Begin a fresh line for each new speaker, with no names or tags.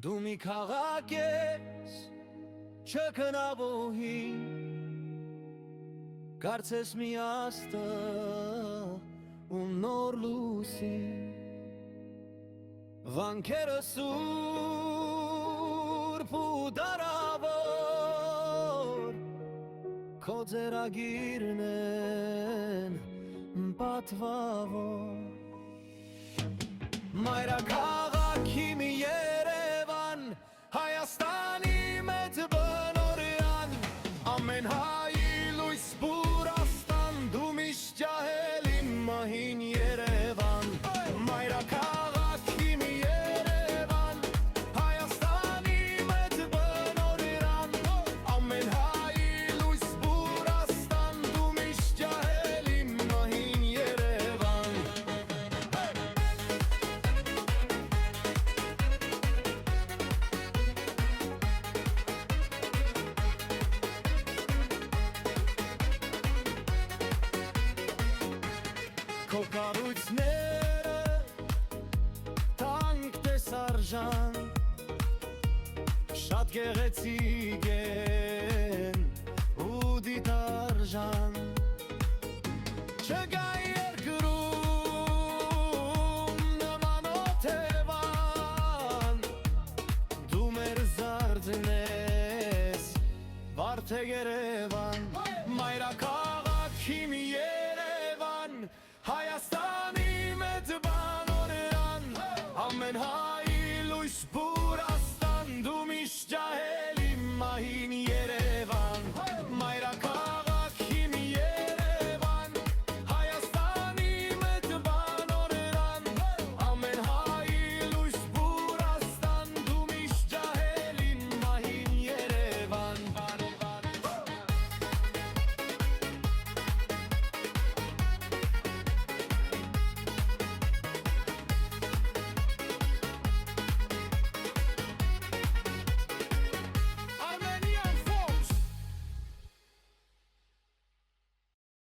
Դու մի քաղաք ես չքնաբոհի, կարծես մի աստղ ու նոր լույսի, վանքերը սուրբ ու դարավոր, քո ձեռագիրն են պատվավոր։ Մայրաքաղաքի մի Երևան, Հայաստանի մեծ բնօրյան, ամեն հայի լույս Բուրաստան, դու միշտ ջահել իմ մահին Երևան։ Մայրաքաղաքի մի Երևան, Հայաստանի մեծ բնօրյան, ամեն հայի լույս Բուրաստան, դու միշտ ջահել իմ մահին Երևան։ Քո կառույցները թանկ տեսարժան, շատ գեղեցիկ են ու դիտարժան, չկա երկրում նման օթևան, դու մեր զարդն ես, Վարդեգերևան։